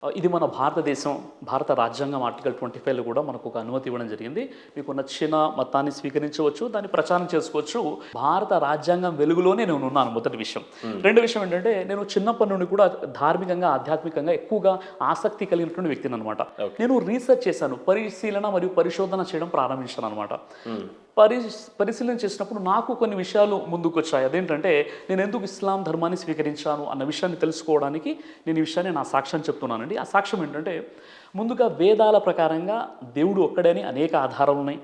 ఇది మన భారతదేశం, భారత రాజ్యాంగం ఆర్టికల్ 25లో కూడా మనకు ఒక అనుమతి ఇవ్వడం జరిగింది. మీకు నచ్చిన మతాన్ని స్వీకరించవచ్చు, దాన్ని ప్రచారం చేసుకోవచ్చు. భారత రాజ్యాంగం వెలుగులోనే నేను ఉన్నాను మొదటి విషయం. రెండో విషయం ఏంటంటే, నేను చిన్నప్పటి నుండి కూడా ధార్మికంగా, ఆధ్యాత్మికంగా ఎక్కువగా ఆసక్తి కలిగినటువంటి వ్యక్తిని అనమాట. నేను రీసెర్చ్ చేశాను, పరిశీలన మరియు పరిశోధన చేయడం ప్రారంభించాను అనమాట. పరిశీలన చేసినప్పుడు నాకు కొన్ని విషయాలు ముందుకు వచ్చాయి. అదేంటంటే, నేను ఎందుకు ఇస్లాం ధర్మాన్ని స్వీకరించాను అన్న విషయాన్ని తెలుసుకోవడానికి నేను ఈ విషయాన్ని నా సాక్ష్యం చెప్తున్నానండి. ఆ సాక్ష్యం ఏంటంటే, ముందుగా వేదాల ప్రకారంగా దేవుడు ఒక్కడని అనేక ఆధారాలు ఉన్నాయి.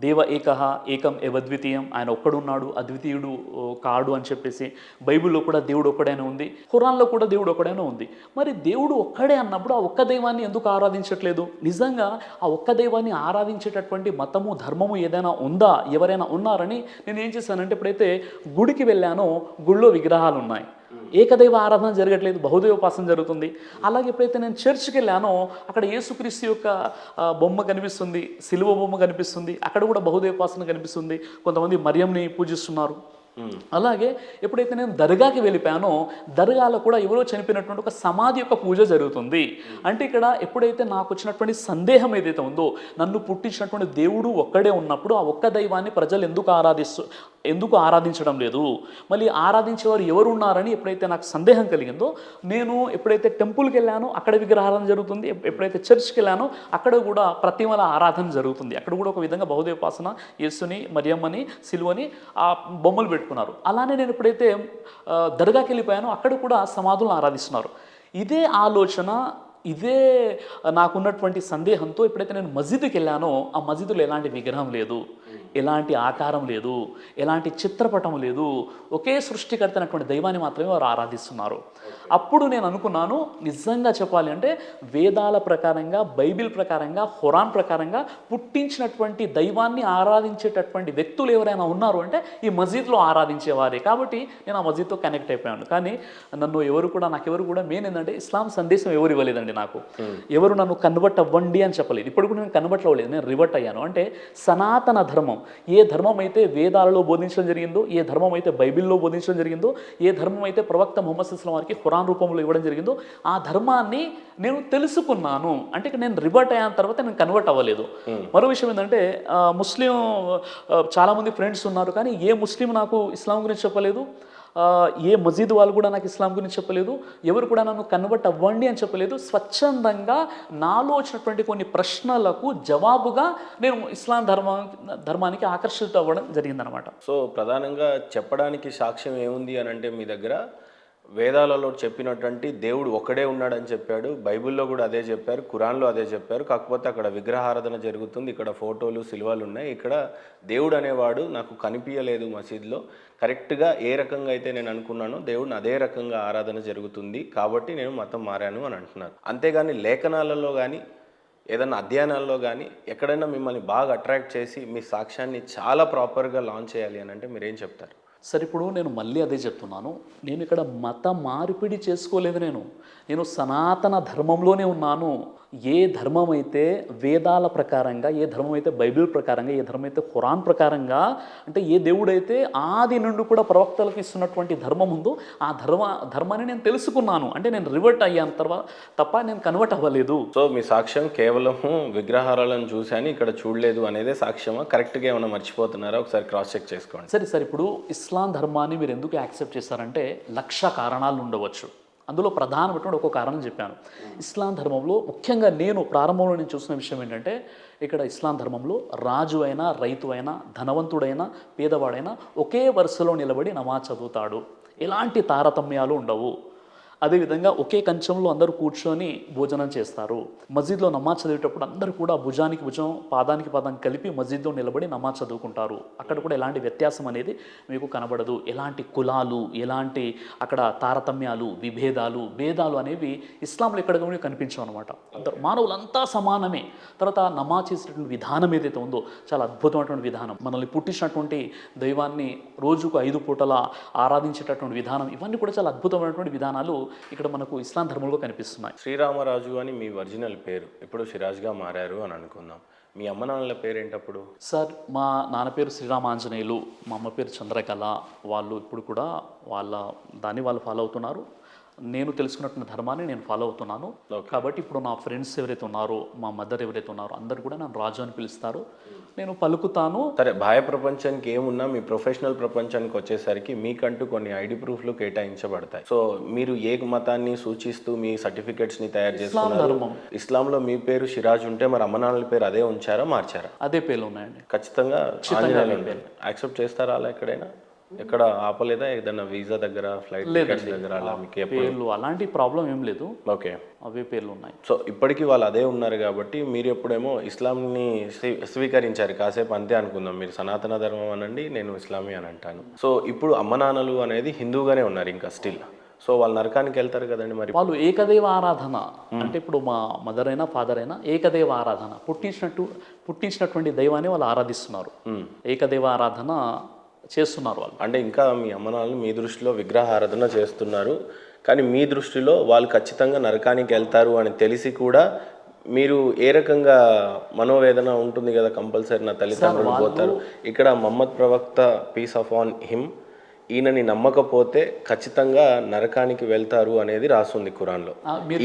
దేవ ఏకహ ఏకం ఏవద్వితీయం, ఆయన ఒక్కడున్నాడు, అద్వితీయుడు కాడు అని చెప్పేసి బైబిల్లో కూడా దేవుడు ఒక్కడైనా ఉంది, ఖురాన్లో కూడా దేవుడు ఒక్కడైనా ఉంది. మరి దేవుడు ఒక్కడే అన్నప్పుడు ఆ ఒక్క దైవాన్ని ఎందుకు ఆరాధించట్లేదు? నిజంగా ఆ ఒక్క దైవాన్ని ఆరాధించేటటువంటి మతము, ధర్మము ఏదైనా ఉందా, ఎవరైనా ఉన్నారని నేను ఏం చేశానంటే, ఎప్పుడైతే గుడికి వెళ్ళానో గుళ్ళో విగ్రహాలు ఉన్నాయి, ఏకదైవ ఆరాధన జరగట్లేదు, బహుదైవోపాసన జరుగుతుంది. అలాగే ఎప్పుడైతే నేను చర్చ్కి వెళ్ళానో అక్కడ యేసుక్రీస్తు యొక్క బొమ్మ కనిపిస్తుంది, సిలువ బొమ్మ కనిపిస్తుంది, అక్కడ కూడా బహుదైవోపాసన కనిపిస్తుంది. కొంతమంది మరియంని పూజిస్తున్నారు. అలాగే ఎప్పుడైతే నేను దర్గాకి వెళ్ళిపోయానో దర్గాలో కూడా ఎవరో చనిపోయినటువంటి ఒక సమాధి యొక్క పూజ జరుగుతుంది. అంటే ఇక్కడ ఎప్పుడైతే నాకు వచ్చినటువంటి సందేహం ఏదైతే ఉందో, నన్ను పుట్టించినటువంటి దేవుడు ఒక్కడే ఉన్నప్పుడు ఆ ఒక్క దైవాన్ని ప్రజలు ఎందుకు ఆరాధించడం లేదు, మళ్ళీ ఆరాధించేవారు ఎవరు ఉన్నారని ఎప్పుడైతే నాకు సందేహం కలిగిందో, నేను ఎప్పుడైతే టెంపుల్కి వెళ్ళానో అక్కడ విగ్రహారాధన జరుగుతుంది, ఎప్పుడైతే చర్చ్కి వెళ్ళానో అక్కడ కూడా ప్రతిమల ఆరాధన జరుగుతుంది. అక్కడ కూడా ఒక విధంగా బహుదైవోపాసన, యేసుని, మరియమ్మని, సిలువని ఆ బొమ్మలు పెట్టుకున్నారు. అలానే నేను ఎప్పుడైతే దర్గాకి వెళ్ళిపోయానో అక్కడ కూడా సమాధులను ఆరాధిస్తున్నారు. ఇదే ఆలోచన, ఇదే నాకున్నటువంటి సందేహంతో ఎప్పుడైతే నేను మస్జిద్కి వెళ్ళానో ఆ మస్జిద్లో ఎలాంటి విగ్రహం లేదు, ఎలాంటి ఆకారం లేదు, ఎలాంటి చిత్రపటం లేదు, ఒకే సృష్టికర్త అయినటువంటి దైవాన్ని మాత్రమే వారు ఆరాధిస్తున్నారు. అప్పుడు నేను అనుకున్నాను, నిజంగా చెప్పాలి అంటే వేదాల ప్రకారంగా, బైబిల్ ప్రకారంగా, ఖురాన్ ప్రకారంగా పుట్టించినటువంటి దైవాన్ని ఆరాధించేటటువంటి వ్యక్తులు ఎవరైనా ఉన్నారు అంటే ఈ మస్జిద్లో ఆరాధించేవారే. కాబట్టి నేను ఆ మస్జిద్తో కనెక్ట్ అయిపోయాను. కానీ నాకెవరు కూడా మెయిన్ ఏంటంటే, ఇస్లాం సందేశం ఎవరు ఇవ్వలేదండి నాకు. ఎవరు నన్ను కన్వర్ట్ అవ్వండి అని చెప్పలేదు. ఇప్పుడు కూడా నేను కన్వర్ట్ అవ్వలేదు, నేను రివర్ట్ అయ్యాను. అంటే సనాతన ధర్మం, ఏ ధర్మం అయితే వేదాలలో బోధించడం జరిగిందో, ఏ ధర్మం అయితే బైబిల్లో బోధించడం జరిగిందో, ఏ ధర్మం అయితే ప్రవక్త ముహమ్మద్ సల్లల్లాహు అలైహి వసల్లం వారికి ఖురాన్ రూపంలో ఇవ్వడం జరిగిందో, ఆ ధర్మాన్ని నేను తెలుసుకున్నాను. అంటే నేను రివర్ట్ అయిన తర్వాత నేను కన్వర్ట్ అవ్వలేదు. మరో విషయం ఏంటంటే, ముస్లిం చాలామంది ఫ్రెండ్స్ ఉన్నారు, కానీ ఏ ముస్లిం నాకు ఇస్లాం గురించి చెప్పలేదు, ఏ మస్జిద్ వాళ్ళు కూడా నాకు ఇస్లాం గురించి చెప్పలేదు, ఎవరు కూడా నన్ను కన్వర్ట్ అవ్వండి అని చెప్పలేదు. స్వచ్ఛందంగా నాలో వచ్చినటువంటి కొన్ని ప్రశ్నలకు జవాబుగా నేను ఇస్లాం ధర్మానికి ఆకర్షిత అవ్వడం జరిగిందనమాట. సో ప్రధానంగా చెప్పడానికి సాక్ష్యం ఏముంది అని అంటే, మీ దగ్గర వేదాలలో చెప్పినటువంటి దేవుడు ఒక్కడే ఉన్నాడని చెప్పాడు, బైబిల్లో కూడా అదే చెప్పారు, ఖురాన్లో అదే చెప్పారు. కాకపోతే అక్కడ విగ్రహారాధన జరుగుతుంది, ఇక్కడ ఫోటోలు, సిలువలు ఉన్నాయి, ఇక్కడ దేవుడు అనేవాడు నాకు కనిపించలేదు మసీద్లో. కరెక్ట్గా ఏ రకంగా అయితే నేను అనుకున్నానో దేవుడిని అదే రకంగా ఆరాధన జరుగుతుంది, కాబట్టి నేను మతం మారాను అని అంటున్నారు. అంతేగాని లేఖనాలలో కానీ ఏదైనా అధ్యయనాల్లో కానీ ఎక్కడైనా మిమ్మల్ని బాగా అట్రాక్ట్ చేసి మీ సాక్ష్యాన్ని చాలా ప్రాపర్గా లాంచ్ చేయాలి అని అంటే మీరేం చెప్తారు? సరే, ఇప్పుడు నేను మళ్ళీ అదే చెప్తున్నాను. నేను ఇక్కడ మత మార్పిడి చేసుకోలేదు. నేను సనాతన ధర్మంలోనే ఉన్నాను. ఏ ధర్మం అయితే వేదాల ప్రకారంగా, ఏ ధర్మం అయితే బైబిల్ ప్రకారంగా, ఏ ధర్మం అయితే ఖురాన్ ప్రకారంగా, అంటే ఏ దేవుడైతే ఆది నుండి కూడా ప్రవక్తలకు ఇస్తున్నటువంటి ధర్మం ఉందో ఆ ధర్మాన్ని నేను తెలుసుకున్నాను. అంటే నేను రివర్ట్ అయ్యాను తప్ప నేను కన్వర్ట్ అవ్వలేదు. సో మీ సాక్ష్యం కేవలం విగ్రహారాలను చూశాను, ఇక్కడ చూడలేదు అనేదే సాక్ష్యమా? కరెక్ట్గా ఏమైనా మర్చిపోతున్నారా? ఒకసారి క్రాస్ చెక్ చేసుకోండి. సరే, ఇప్పుడు ఇస్లాం ధర్మాన్ని మీరు ఎందుకు యాక్సెప్ట్ చేస్తారంటే 1,00,000 కారణాలు ఉండవచ్చు. అందులో ప్రధానమైనటువంటి ఒక కారణం చెప్పాను. ఇస్లాం ధర్మంలో ముఖ్యంగా నేను ప్రారంభంలో నేను చూసిన విషయం ఏంటంటే, ఇక్కడ ఇస్లాం ధర్మంలో రాజు అయినా, రైతు అయినా, ధనవంతుడైనా, పేదవాడైనా ఒకే వరుసలో నిలబడి నమాజ్ చదువుతాడు. ఎలాంటి తారతమ్యాలు ఉండవు. అదేవిధంగా ఒకే కంచంలో అందరూ కూర్చొని భోజనం చేస్తారు. మస్జిద్లో నమాజ్ చదివేటప్పుడు అందరూ కూడా భుజానికి భుజం, పాదానికి పాదం కలిపి మస్జిద్లో నిలబడి నమాజ్ చదువుకుంటారు. అక్కడ కూడా ఎలాంటి వ్యత్యాసం అనేది మీకు కనబడదు. ఎలాంటి కులాలు, ఎలాంటి అక్కడ తారతమ్యాలు, విభేదాలు, భేదాలు అనేవి ఇస్లాంలో ఎక్కడ కూడా కనిపించవు అనమాట. అందరూ మానవులంతా సమానమే. తర్వాత నమాజ్ చేసేటువంటి విధానం ఏదైతే ఉందో చాలా అద్భుతమైనటువంటి విధానం. మనల్ని పుట్టించినటువంటి దైవాన్ని రోజుకు 5 పూటల ఆరాధించేటటువంటి విధానం, ఇవన్నీ కూడా చాలా అద్భుతమైనటువంటి విధానాలు ఇక్కడ మనకు ఇస్లాం ధర్మంలో కనిపిస్తున్నాయి. శ్రీరామరాజు అని మీ ఒరిజినల్ పేరు, ఇప్పుడు సిరాజ్గా మారారు అని అనుకుందాం. మీ అమ్మ నాన్నల పేరు ఏంటప్పుడు? సార్, మా నాన్న పేరు శ్రీరామాంజనేయులు, మా అమ్మ పేరు చంద్రకళ. వాళ్ళు ఇప్పుడు కూడా వాళ్ళు ఫాలో అవుతున్నారు. నేను తెలుసుకున్నటువంటి ధర్మాన్ని నేను ఫాలో అవుతున్నాను. కాబట్టి ఇప్పుడు నా ఫ్రెండ్స్ ఎవరైతే ఉన్నారో, మా మదర్ ఎవరైతే ఉన్నారో అందరు కూడా నన్ను రాజు అని పిలుస్తారు. నేను పలుకుతాను. సరే, బాహ్య ప్రపంచానికి ఏమున్నా మీ ప్రొఫెషనల్ ప్రపంచానికి వచ్చేసరికి మీకంటూ కొన్ని ఐడి ప్రూఫ్లు కేటాయించబడతాయి. సో మీరు ఏ మతాన్ని సూచిస్తూ మీ సర్టిఫికెట్స్ని తయారు చేసుకున్నారు? ధర్మం. ఇస్లాంలో మీ పేరు సిరాజ్ ఉంటే మరి అమ్మ నాన్నల పేరు అదే ఉంచారా, మార్చారా? అదే పేర్లు ఉన్నాయండి. ఖచ్చితంగా యాక్సెప్ట్ చేస్తారా అలా ఎక్కడైనా? ఎక్కడ ఆపలేదా ఏదైనా వీసా దగ్గర, ఫ్లైట్ టికెట్స్ దగ్గర అలా మీకు పేర్లు అలాంటి ప్రాబ్లం ఏం లేదు. ఓకే, అవే పేర్లు ఉన్నాయి. సో ఇప్పటికీ వాళ్ళు అదే ఉన్నారు కాబట్టి మీరు ఎప్పుడేమో ఇస్లాంని స్వీకరించారు. కాసేపు అంతే అనుకుందాం, మీరు సనాతన ధర్మం అనండి, నేను ఇస్లామీ అని అంటాను. సో ఇప్పుడు అమ్మ నాన్నలు అనేది హిందూగానే ఉన్నారు ఇంకా స్టిల్. సో వాళ్ళు నరకానికి వెళ్తారు కదండి మరి. వాళ్ళు ఏకదైవ ఆరాధన అంటే ఇప్పుడు మా మదర్ అయినా ఫాదర్ అయినా ఏకదైవ ఆరాధన, పుట్టించినటువంటి దైవాన్ని వాళ్ళు ఆరాధిస్తున్నారు. ఏకదైవ ఆరాధన చేస్తున్నారు వాళ్ళు. అంటే ఇంకా మీ అమ్మ నాన్నలు మీ దృష్టిలో విగ్రహారాధన చేస్తున్నారు, కానీ మీ దృష్టిలో వాళ్ళు ఖచ్చితంగా నరకానికి వెళ్తారు అని తెలిసి కూడా మీరు ఏ రకంగా మనోవేదన ఉంటుంది కదా, కంపల్సరీ నా తల్లిదండ్రులు పోతారు. ఇక్కడ మహమ్మద్ ప్రవక్త పీస్ ఆఫ్ ఆన్ హిమ్, ఈయనని నమ్మకపోతే ఖచ్చితంగా నరకానికి వెళ్తారు అనేది రాస్తుంది ఖురాన్లో.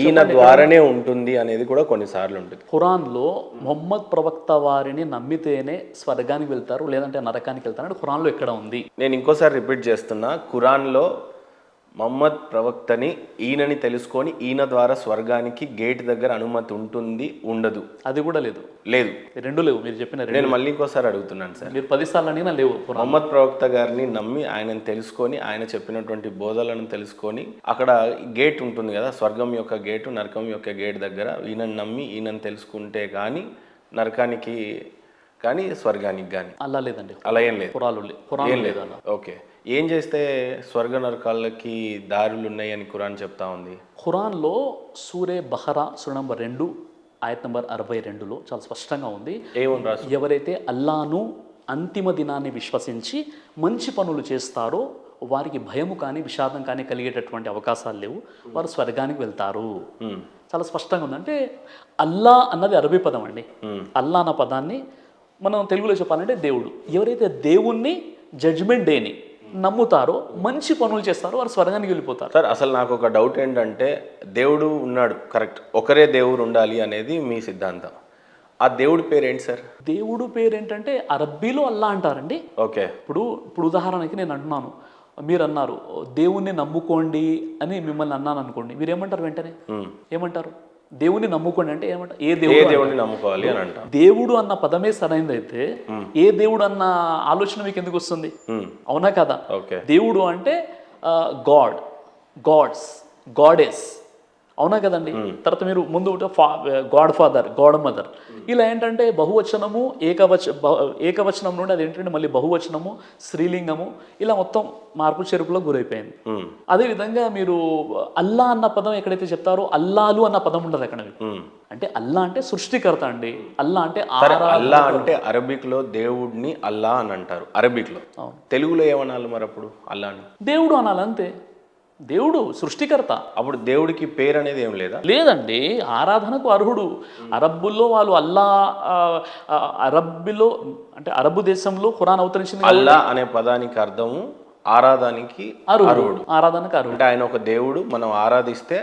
ఈయన ద్వారానే ఉంటుంది అనేది కూడా కొన్నిసార్లు ఉంటుంది ఖురాన్లో. మొహమ్మద్ ప్రవక్త వారిని నమ్మితేనే స్వర్గానికి వెళ్తారు, లేదంటే నరకానికి వెళ్తారు అంటే ఖురాన్లో ఎక్కడ ఉంది? నేను ఇంకోసారి రిపీట్ చేస్తున్నా, ఖురాన్లో మహమ్మద్ ప్రవక్తని ఈయనని తెలుసుకొని ఈయన ద్వారా స్వర్గానికి గేట్ దగ్గర అనుమతి ఉంటుంది, ఉండదు? అది కూడా లేదు. లేదు, రెండు లేవు. మీరు చెప్పిన నేను మళ్ళీ ఇంకోసారి అడుగుతున్నాను సార్, మీరు 10 సార్లు అడిగినా లేవు. మహమ్మద్ ప్రవక్త గారిని నమ్మి ఆయనను తెలుసుకొని ఆయన చెప్పినటువంటి బోధలను తెలుసుకొని అక్కడ గేట్ ఉంటుంది కదా, స్వర్గం యొక్క గేటు, నరకం యొక్క గేట్ దగ్గర ఈయనను నమ్మి ఈయనను తెలుసుకుంటే కానీ నరకానికి కానీ స్వర్గానికి కానీ అలా లేదండి. అలా ఏం లేదు, ఖురాన్ లేదు అలా. ఓకే, ఏం చేస్తే స్వర్గ నరకాలకి దారులు ఉన్నాయని ఖురాన్ చెప్తా ఉంది? ఖురాన్లో సూరే బహరా సూర నంబర్ 2 ఆయత్ నంబర్ 62లో చాలా స్పష్టంగా ఉంది. ఏమని రాసు? ఎవరైతే అల్లాను అంతిమ దినాన్ని విశ్వసించి మంచి పనులు చేస్తారో వారికి భయము కానీ విషాదం కానీ కలిగేటటువంటి అవకాశాలు లేవు, వారు స్వర్గానికి వెళ్తారు. చాలా స్పష్టంగా ఉంది. అంటే అల్లా అన్నది అరబీ పదం అండి. అల్లా అన్న పదాన్ని మనం తెలుగులో చెప్పాలంటే దేవుడు. ఎవరైతే దేవుణ్ణి జడ్జ్మెంట్ డేని నమ్ముతారో మంచి పనులు చేస్తారో వారు స్వర్గానికి వెళ్ళిపోతారు. సార్ అసలు నాకు ఒక డౌట్ ఏంటంటే, దేవుడు ఉన్నాడు కరెక్ట్, ఒకరే దేవుడు ఉండాలి అనేది మీ సిద్ధాంతం. ఆ దేవుడి పేరు ఏంటి సార్? దేవుడు పేరు ఏంటంటే అరబ్బీలో అల్లా అంటారండి. ఓకే, ఇప్పుడు ఉదాహరణకి నేను అంటున్నాను, మీరు అన్నారు దేవుణ్ణి నమ్ముకోండి అని మిమ్మల్ని అన్నాను అనుకోండి, మీరు ఏమంటారు? వెంటనే ఏమంటారు? దేవుని నమ్ముకోండి అంటే ఏమంటారు? ఏ దేవుడిని నమ్ముకోవాలి అని అంటారు. దేవుడు అన్న పదమే సరైనదైతే ఏ దేవుడు అన్న ఆలోచన మీకు ఎందుకు వస్తుంది? అవునా కదా? దేవుడు అంటే గాడ్, గాడ్స్, గాడెస్, అవునా కదండి? తర్వాత మీరు ముందు గాడ్ ఫాదర్, గాడ్ మదర్, ఇలా ఏంటంటే బహువచనము ఏకవచనం నుండి అది ఏంటంటే మళ్ళీ బహువచనము, స్త్రీలింగము, ఇలా మొత్తం మార్పు చెరుపులో గురైపోయింది. అదేవిధంగా మీరు అల్లా అన్న పదం ఎక్కడైతే చెప్తారో అల్లాలు అన్న పదం ఉండదు అక్కడ. అంటే అల్లా అంటే సృష్టికర్త అండి. అల్లా అంటే అల్లా అంటే అరబిక్ లో దేవుడిని అల్లా అని అంటారు అరబిక్ లో. తెలుగులో ఏమనాలి మరి అప్పుడు? అల్లాని దేవుడు అనాలి అంతే. దేవుడు సృష్టికర్త. అప్పుడు దేవుడికి పేరు అనేది ఏం లేదా? లేదండి, ఆరాధనకు అర్హుడు. అరబ్బుల్లో వాళ్ళు అల్లా, అరబ్బులో అంటే అరబ్బు దేశంలో ఖురాన్ అవతరించింది. అల్లా అనే పదానికి అర్థము ఆరాధనకి అర్హుడు. ఆరాధనకు అర్హుడు అంటే ఆయన ఒక దేవుడు, మనం ఆరాధిస్తే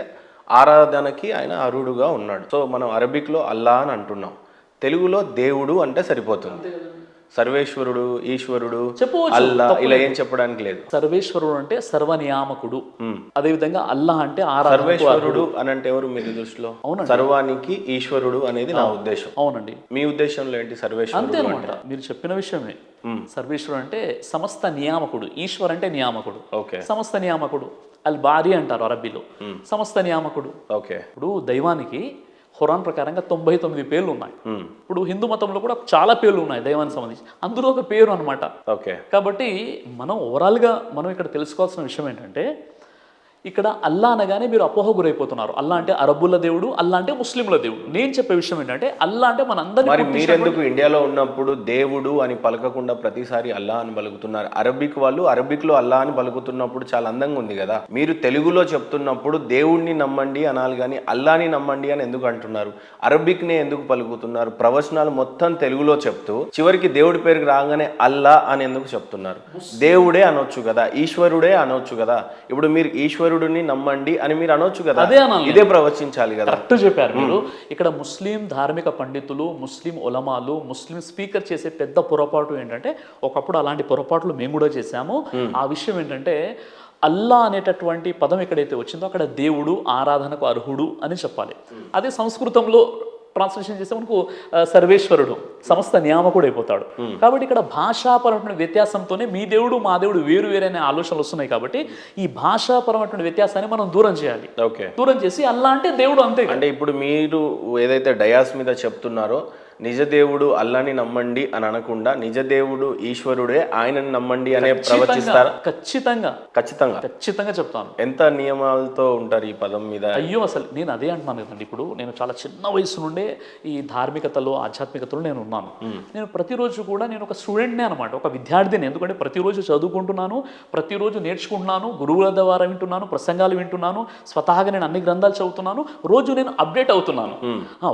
ఆరాధనకి ఆయన అర్హుడుగా ఉన్నాడు. సో మనం అరబిక్ లో అల్లా అని అంటున్నాం, తెలుగులో దేవుడు అంటే సరిపోతుంది. సర్వేశ్వరుడు, ఈశ్వరుడు, అల్లా ఇలా ఏం చెప్పడానికి లేదు. సర్వేశ్వరుడు అంటే సర్వనియామకుడు. అదే విధంగా అల్లా అంటే సర్వేశ్వరుడు అని అంటే ఎవరు మీ దృష్టిలో? సర్వానికి ఈశ్వరుడు అనేది నా ఉద్దేశం. అవునండి. మీ ఉద్దేశంలో ఏంటి సర్వేశ్వరుడు? అంతే అనమాట, మీరు చెప్పిన విషయమే. సర్వేశ్వరుడు అంటే సమస్త నియామకుడు, ఈశ్వర్ అంటే నియామకుడు, సమస్త నియామకుడు. అల్ బారి అంటారు అరబీలో, సమస్త నియామకుడు. ఇప్పుడు దైవానికి ఖురాన్ ప్రకారంగా 99 పేర్లు ఉన్నాయి. ఇప్పుడు హిందూ మతంలో కూడా చాలా పేర్లు ఉన్నాయి దైవానికి సంబంధించి, అందులో ఒక పేరు అనమాట. కాబట్టి మనం ఓవరాల్గా మనం ఇక్కడ తెలుసుకోవాల్సిన విషయం ఏంటంటే, ఇక్కడ అల్లా అనగానే మీరు అపోహ గురైపోతున్నారు. అల్లా అంటే అరబ్బుల దేవుడు, అల్లా అంటే ముస్లింల దేవుడు. నేను చెప్పే విషయం ఏంటంటే అల్లా అంటే మనందరికీ. మరి మీరెందుకు ఇండియాలో ఉన్నప్పుడు దేవుడు అని పలకకుండా ప్రతిసారి అల్లా అని పలుకుతున్నారు? అరబిక్ వాళ్ళు అరబిక్ లో అల్లా అని పలుకుతున్నప్పుడు చాలా అందంగా ఉంది కదా. మీరు తెలుగులో చెప్తున్నప్పుడు దేవుడిని నమ్మండి అనాలి కానీ అల్లాని నమ్మండి అని ఎందుకు అంటున్నారు? అరబిక్ నే ఎందుకు పలుకుతున్నారు? ప్రవచనాలు మొత్తం తెలుగులో చెప్తూ చివరికి దేవుడి పేరుకి రాగానే అల్లా అని ఎందుకు చెప్తున్నారు? దేవుడే అనొచ్చు కదా, ఈశ్వరుడే అనొచ్చు కదా. ఇప్పుడు మీరు ఈశ్వరు ఈశ్వరుడిని నమ్మండి అని మీరు అనొచ్చు కదా, అదే అనాలి. ఇదే ప్రవచించాలి కదా. కరెక్ట్ చెప్పారు మీరు. ఇక్కడ ముస్లిం ధార్మిక పండితులు, ముస్లిం ఉలమాలు, ముస్లిం స్పీకర్ చేసే పెద్ద పొరపాటు ఏంటంటే, ఒకప్పుడు అలాంటి పొరపాట్లు మేము కూడా చేశాము. ఆ విషయం ఏంటంటే, అల్లా అనేటటువంటి పదం ఎక్కడైతే వచ్చిందో అక్కడ దేవుడు, ఆరాధనకు అర్హుడు అని చెప్పాలి. అదే సంస్కృతంలో ట్రాన్స్లేషన్ చేస్తే మనకు సర్వేశ్వరుడు, సమస్త నియామకుడు అయిపోతాడు. కాబట్టి ఇక్కడ భాషాపరమైన వ్యత్యాసంతోనే మీ దేవుడు మా దేవుడు వేరు వేరే అనే ఆలోచనలు వస్తున్నాయి. కాబట్టి ఈ భాషాపరమైన వ్యత్యాసాన్ని మనం దూరం చేయాలి. ఓకే, దూరం చేసి అల్లా అంటే దేవుడు అంతే. అంటే ఇప్పుడు మీరు ఏదైతే డయాస్ మీద చెప్తున్నారో నిజ దేవుడు అల్లాని నమ్మండి అని అనకుండా నిజ దేవుడు ఈశ్వరుడే ఆయనని నమ్మండి అనే ప్రవచిస్తారా? ఖచ్చితంగా ఖచ్చితంగా ఖచ్చితంగా చెప్తాను. ఎంత నియమాలతో ఉంటారు ఈ పదం మీద? అయ్యో, అసలు నేను అదే అంటున్నాను కదండి. ఇప్పుడు నేను చాలా చిన్న వయసు నుండే ఈ ధార్మికతలో, ఆధ్యాత్మికతలో నేను ఉన్నాను. నేను ప్రతిరోజు కూడా నేను ఒక స్టూడెంట్నే అనమాట, ఒక విద్యార్థిని. ఎందుకంటే ప్రతిరోజు చదువుకుంటున్నాను, ప్రతిరోజు నేర్చుకుంటున్నాను, గురువుల ద్వారా వింటున్నాను, ప్రసంగాలు వింటున్నాను, స్వతహాగా నేను అన్ని గ్రంథాలు చదువుతున్నాను, రోజు నేను అప్డేట్ అవుతున్నాను.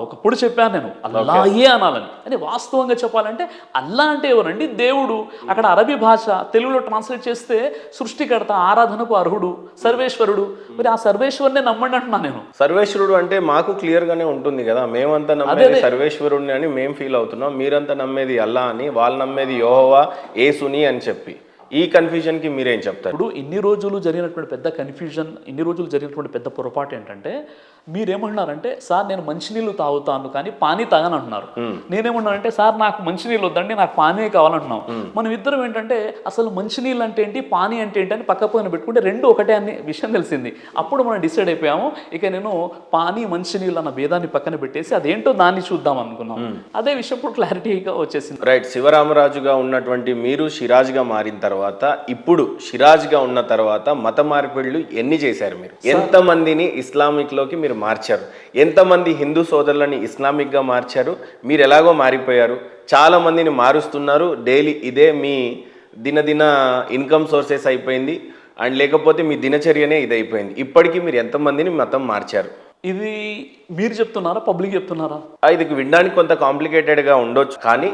ఒకప్పుడు చెప్పాను నేను అల్లాయే అనాలని. అని వాస్తవంగా చెప్పాలంటే అల్లా అంటే ఎవరండి? దేవుడు. అక్కడ అరబీ భాష తెలుగులో ట్రాన్స్లేట్ చేస్తే సృష్టికర్త, ఆరాధనకు అర్హుడు, సర్వేశ్వరుడు. మరి ఆ సర్వేశ్వరునే నమ్మండి అంటున్నా నేను. సర్వేశ్వరుడు అంటే మాకు క్లియర్ గానే ఉంటుంది కదా, మేమంతా నమ్మేది సర్వేశ్వరుడిని అని మేము ఫీల్ అవుతున్నాం, మీరంతా నమ్మేది అల్లా అని, వాళ్ళు నమ్మేది యెహోవా, యేసుని అని చెప్పి. ఈ కన్ఫ్యూజన్ కి మీరేం చెప్తారు? ఇప్పుడు ఇన్ని రోజులు జరిగినటువంటి పెద్ద కన్ఫ్యూజన్, ఇన్ని రోజులు జరిగినటువంటి పెద్ద పొరపాటు ఏంటంటే, మీరేమంటున్నారంటే సార్ నేను మంచినీళ్ళు తాగుతాను కానీ పానీ తాగని అంటున్నారు. నేనేమన్నానంటే సార్ నాకు మంచినీళ్ళు వద్దండి, నాకు పానీ కావాలంటున్నాం. మనం ఇద్దరం ఏంటంటే అసలు మంచినీళ్ళు అంటే ఏంటి, పానీ అంటే ఏంటి అని పక్క పక్కన పెట్టుకుంటే రెండు ఒకటే అనే విషయం తెలిసింది. అప్పుడు మనం డిసైడ్ అయిపోయాము, ఇక నేను పానీ మంచినీళ్ళు అన్న భేదాన్ని పక్కన పెట్టేసి అదేంటో దాన్ని చూద్దాం అనుకున్నాం. అదే విషయం ఇప్పుడు క్లారిటీగా వచ్చేసింది. రైట్. శివరామరాజుగా ఉన్నటువంటి మీరు సిరాజ్గా మారిన తర్వాత, ఇప్పుడు సిరాజ్గా ఉన్న తర్వాత మత మార్పిడులు ఎన్ని చేశారు మీరు? ఎంతమందిని ఇస్లామిక్ లోకి మీరు మార్చారు? ఎంతమంది హిందూ సోదరులని ఇస్లామిక్ గా మార్చారు? మీరు ఎలాగో మారిపోయారు, చాలా మందిని మారుస్తున్నారు. డైలీ ఇదే మీ దినదిన ఇన్కమ్ సోర్సెస్ అయిపోయింది, అండ్ లేకపోతే మీ దినచర్యనే ఇది అయిపోయింది. ఇప్పటికీ మీరు ఎంతమందిని మతం మార్చారు? ఇది మీరు చెప్తున్నారా, పబ్లిక్ చెప్తున్నారా? ఇది వినడానికి కొంత కాంప్లికేటెడ్గా ఉండొచ్చు, కానీ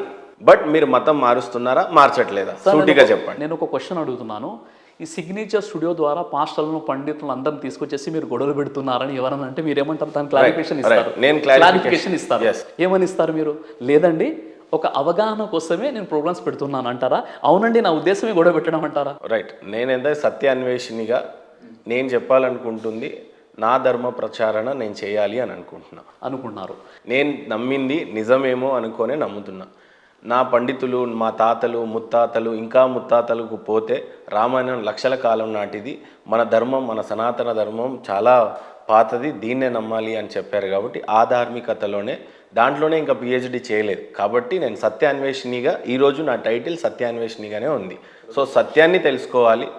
బట్ మీరు మతం మారుస్తున్నారా, మార్చట్లేదా? సూటిగా చెప్పండి. నేను ఒక క్వశ్చన్ అడుగుతున్నాను. ఈ సిగ్నేచర్ స్టూడియో ద్వారా పాస్టర్లను, పండితులను అందరిని తీసుకొచ్చేసి మీరు గొడవలు పెడుతున్నారని ఎవరన్నా అంటే మీరు ఏమంటారు? దాని క్లారిఫికేషన్ ఇస్తారు. నేను క్లారిఫికేషన్ ఇస్తారు. ఏమని ఇస్తారు మీరు? లేదండి, ఒక అవగాహన కోసమే నేను ప్రోగ్రామ్స్ పెడుతున్నాను అంటారా? అవునండి, నా ఉద్దేశమే గొడవ పెట్టడం అంటారా? రైట్. నేనేంటే సత్యాన్వేషినిగా నేను చెప్పాలనుకుంటుంది నా ధర్మ ప్రచారణ నేను చేయాలి అని అనుకుంటున్నారు. నేను నమ్మింది నిజమేమో అనుకోనే నమ్ముతున్నా. నా పండితులు, మా తాతలు, ముత్తాతలు, ఇంకా ముత్తాతలకు పోతే రామాయణం లక్షల కాలం నాటిది. మన ధర్మం, మన సనాతన ధర్మం చాలా పాతది, దీన్నే నమ్మాలి అని చెప్పారు. కాబట్టి ఆ ధార్మికతలోనే, దాంట్లోనే ఇంకా పిహెచ్డి చేయలేదు. కాబట్టి నేను సత్యాన్వేషినిగా, ఈరోజు నా టైటిల్ సత్యాన్వేషినిగానే ఉంది. సో సత్యాన్ని తెలుసుకోవాలి,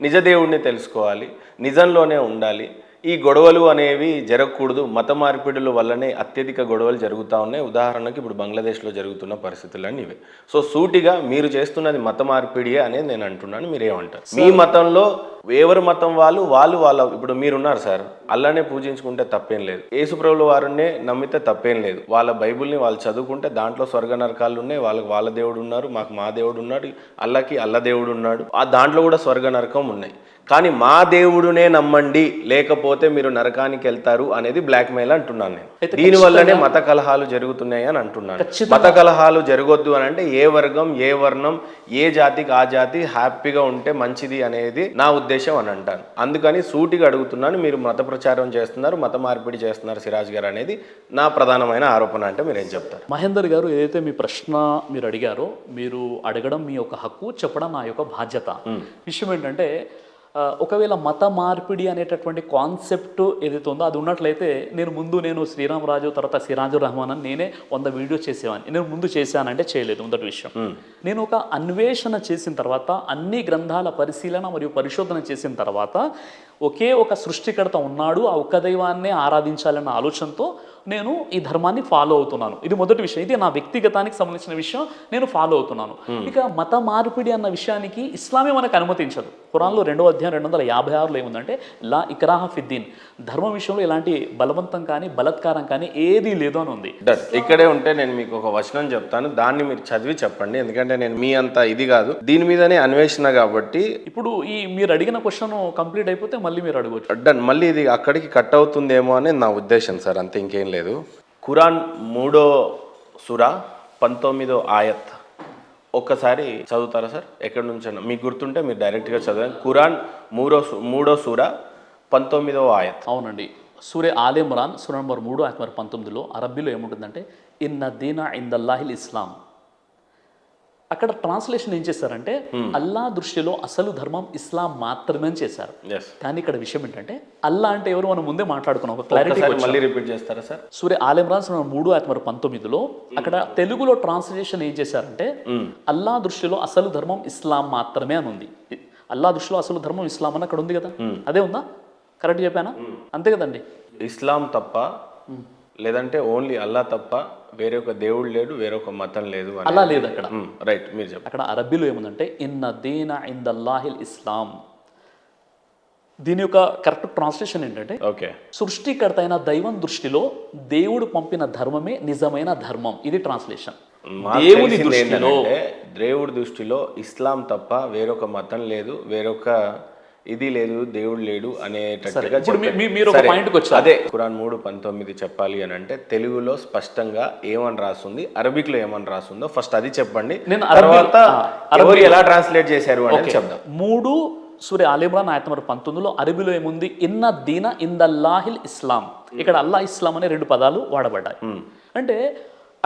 నిజదేవుడిని తెలుసుకోవాలి, నిజంలోనే ఉండాలి. ఈ గొడవలు అనేవి జరగకూడదు. మత మార్పిడుల వల్లనే అత్యధిక గొడవలు జరుగుతూ ఉన్నాయి. ఉదాహరణకి ఇప్పుడు బంగ్లాదేశ్లో జరుగుతున్న పరిస్థితులన్నీ ఇవే. సో సూటిగా మీరు చేస్తున్నది మత మార్పిడియే అనేది నేను అంటున్నాను. మీరేమంటారు? మీ మతంలో ఎవరి మతం వాళ్ళ ఇప్పుడు మీరున్నారు సార్, అల్లానే పూజించుకుంటే తప్పేం లేదు, యేసుప్రభుల వారినే నమ్మితే తప్పేం లేదు, వాళ్ళ బైబుల్ని వాళ్ళు చదువుకుంటే దాంట్లో స్వర్గ నరకాలు ఉన్నాయి, వాళ్ళకి వాళ్ళ దేవుడు ఉన్నారు, మాకు మా దేవుడు ఉన్నాడు, అల్లకి అల్ల దేవుడు ఉన్నాడు, ఆ దాంట్లో కూడా స్వర్గ నరకం ఉన్నాయి. కానీ మా దేవుడునే నమ్మండి, లేకపోతే మీరు నరకానికి వెళ్తారు అనేది బ్లాక్ మెయిల్ అంటున్నాను నేను. దీనివల్లనే మత కలహాలు జరుగుతున్నాయి అని అంటున్నాను. మత కలహాలు జరగొద్దు అని అంటే ఏ వర్గం, ఏ వర్ణం, ఏ జాతికి ఆ జాతి హ్యాపీగా ఉంటే మంచిది అనేది నా ఉద్దేశం అని అంటాను. అందుకని సూటిగా అడుగుతున్నాను, మీరు మత ప్రచారం చేస్తున్నారు, మత మార్పిడి చేస్తున్నారు సిరాజ్ గారు అనేది నా ప్రధానమైన ఆరోపణ. అంటే మీరు ఏం చెప్తారు? మహేందర్ గారు, ఏదైతే మీ ప్రశ్న మీరు అడిగారో, మీరు అడగడం మీ యొక్క హక్కు, చెప్పడం నా యొక్క బాధ్యత. విషయం ఏంటంటే, ఒకవేళ మత మార్పిడి అనేటటువంటి కాన్సెప్ట్ ఏదైతే ఉందో అది ఉన్నట్లయితే నేను శ్రీరామరాజు తర్వాత సిరాజు రహమాన్ అని నేనే 100 వీడియోస్ చేసేవాడిని. నేను ముందు చేశానంటే చేయలేదు, మొదటి విషయం. నేను ఒక అన్వేషణ చేసిన తర్వాత, అన్ని గ్రంథాల పరిశీలన మరియు పరిశోధన చేసిన తర్వాత, ఒకే ఒక సృష్టికర్త ఉన్నాడు, ఆ ఒక్క దైవాన్నే ఆరాధించాలన్న ఆలోచనతో నేను ఈ ధర్మాన్ని ఫాలో అవుతున్నాను. ఇది మొదటి విషయం. ఇది నా వ్యక్తిగతానికి సంబంధించిన విషయం, నేను ఫాలో అవుతున్నాను. ఇక మత మార్పిడి అన్న విషయానికి ఇస్లామే మనకు అనుమతించదు. ఖురాన్లో 2వ అధ్యాయం 256లో ఏముందంటే లా ఇక్రాహ ఫిద్దీన్, ధర్మం విషయంలో ఎలాంటి బలవంతం కానీ బలత్కారం కానీ ఏదీ లేదు అని ఉంది. ఇక్కడే ఉంటే నేను మీకు ఒక వచనం చెప్తాను, దాన్ని మీరు చదివి చెప్పండి, ఎందుకంటే నేను మీ అంత ఇది కాదు, దీని మీదనే అన్వేషణ కాబట్టి. ఇప్పుడు మీరు అడిగిన క్వశ్చన్ కంప్లీట్ అయిపోతే మళ్ళీ మీరు అడగవచ్చు. డన్. మళ్ళీ ఇది అక్కడికి కట్ అవుతుందేమో అని నా ఉద్దేశం సార్, అంతే, ఇంకేం లేదు. ఖురాన్ 3వ సూరా 19వ ఆయత్ ఒక్కసారి చదువుతారా సార్? ఎక్కడి నుంచైనా మీకు గుర్తుంటే మీరు డైరెక్ట్గా చదవండి. ఖురాన్ 3వ సూరా 19వ ఆయత్. అవునండి, సూరే ఆల్ ఇమ్రాన్ సూర నంబర్ 3 ఆయత్ నంబర్ 19లో అరబ్బీలో ఏముంటుందంటే ఇన్న దీన ఇందల్లాహిల్ ఇస్లాం. అక్కడ ట్రాన్స్లేషన్ ఏం చేశారంటే అల్లా దృష్టిలో అసలు ధర్మం ఇస్లాం మాత్రమే అని చేశారు. కానీ ఇక్కడ విషయం ఏంటంటే అల్లా అంటే ఎవరు మనం ముందే మాట్లాడుకున్నాం, ఒక క్లారిటీ. మళ్ళీ రిపీట్ చేస్తారా సార్? సూరే ఆల్ ఇమ్రాన్ సూర 3 ఆయత్ నంబర్ 19లో అక్కడ తెలుగులో ట్రాన్స్లేషన్ ఏం చేశారంటే అల్లా దృష్టిలో అసలు ధర్మం ఇస్లాం మాత్రమే అని ఉంది. అల్లా దృష్టిలో అసలు ధర్మం ఇస్లాం అని అక్కడ ఉంది కదా, అదే ఉందా? కరెక్ట్ చెప్పానా? అంతే కదండి. ఇస్లాం తప్ప, లేదంటే ఓన్లీ అల్లా తప్ప వేరొక దేవుడు లేడు, వేరొక మతం లేదు అలా లేదు అక్కడ. రైట్, మీరు చెప్పండి. అక్కడ అరబ్బీలో ఏముందంటే ఇన్న దీన ఇందల్లాహిల్ ఇస్లాం. దీని యొక్క కరెక్ట్ ట్రాన్స్లేషన్ ఏంటంటే ఓకే, సృష్టికర్త అయిన దైవం దృష్టిలో దేవుడు పంపిన ధర్మమే నిజమైన ధర్మం. ఇది ట్రాన్స్లేషన్. దేవుని దృష్టిలో, దేవుడి దృష్టిలో ఇస్లాం తప్ప వేరొక మతం లేదు, వేరొక ఇది లేదు, దేవుడు లేడు అనేటట్టుగా. మీరు ఒక పాయింట్కి వచ్చారు. అదే ఖురాన్ 3:19 చెప్పాలి అని అంటే తెలుగులో స్పష్టంగా ఏమని రాస్తుంది, అరబిక్ లో ఏమని రాస్తుందో ఫస్ట్ అది చెప్పండి, తర్వాత ఎవరు ఎలా ట్రాన్స్లేట్ చేశారు అనేది చెప్దాం. 3 సూరే ఆల్ ఇమ్రాన్ ఆయత్ నంబర్ 19లో అరబీలో ఏముంది? ఇన్న దీన ఇందల్లాహిల్ ఇస్లాం. ఇక్కడ అల్లా ఇస్లాం అనే 2 పదాలు వాడబడ్డాయి. అంటే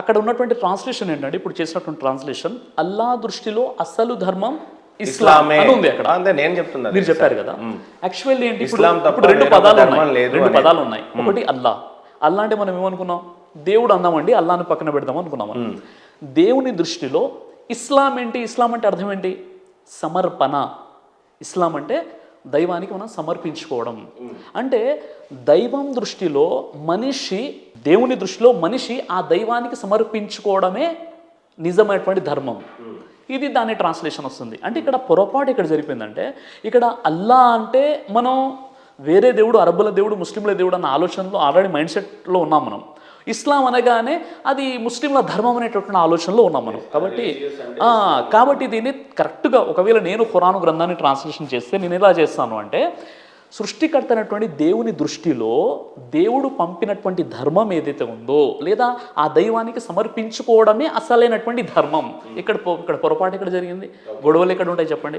అక్కడ ఉన్నటువంటి ట్రాన్స్లేషన్ ఏంటంటే ఇప్పుడు చేసినటువంటి ట్రాన్స్లేషన్ అల్లా దృష్టిలో అసలు ధర్మం ఇస్లామే ఉంది అక్కడ. నేను చెప్తున్నా, మీరు చెప్పారు కదా. యాక్చువల్లీ ఏంటి, ఇప్పుడు 2 పదాలు ఉన్నాయి. ఒకటి అల్లా. అల్లా అంటే మనం ఏమనుకున్నాం? దేవుడు అన్నామండి, అల్లాని పక్కన పెడదాం అనుకున్నాం. దేవుని దృష్టిలో ఇస్లాం ఏంటి? ఇస్లాం అంటే అర్థం ఏంటి? సమర్పణ. ఇస్లాం అంటే దైవానికి మనం సమర్పించుకోవడం. అంటే దైవం దృష్టిలో మనిషి, దేవుని దృష్టిలో మనిషి ఆ దైవానికి సమర్పించుకోవడమే నిజమైనటువంటి ధర్మం. ఇది దాని ట్రాన్స్లేషన్ వస్తుంది. అంటే ఇక్కడ పొరపాటు ఇక్కడ జరిగిపోయిందంటే, ఇక్కడ అల్లా అంటే మనం వేరే దేవుడు, అరబ్బుల దేవుడు, ముస్లింల దేవుడు అన్న ఆలోచనలో ఆల్రెడీ మైండ్ సెట్లో ఉన్నాం మనం. ఇస్లాం అనగానే అది ముస్లింల ధర్మం అనేటటువంటి ఆలోచనలో ఉన్నాం మనం. కాబట్టి దీన్ని కరెక్ట్గా ఒకవేళ నేను ఖురాను గ్రంథాన్ని ట్రాన్స్లేషన్ చేస్తే నేను ఎలా చేస్తాను అంటే, సృష్టికర్త అయినటువంటి దేవుని దృష్టిలో దేవుడు పంపినటువంటి ధర్మం ఏదైతే ఉందో, లేదా ఆ దైవానికి సమర్పించుకోవడమే అసలైనటువంటి ధర్మం. ఇక్కడ పొరపాటు ఎక్కడ జరిగింది? గొడవలు ఎక్కడ ఉంటాయి చెప్పండి?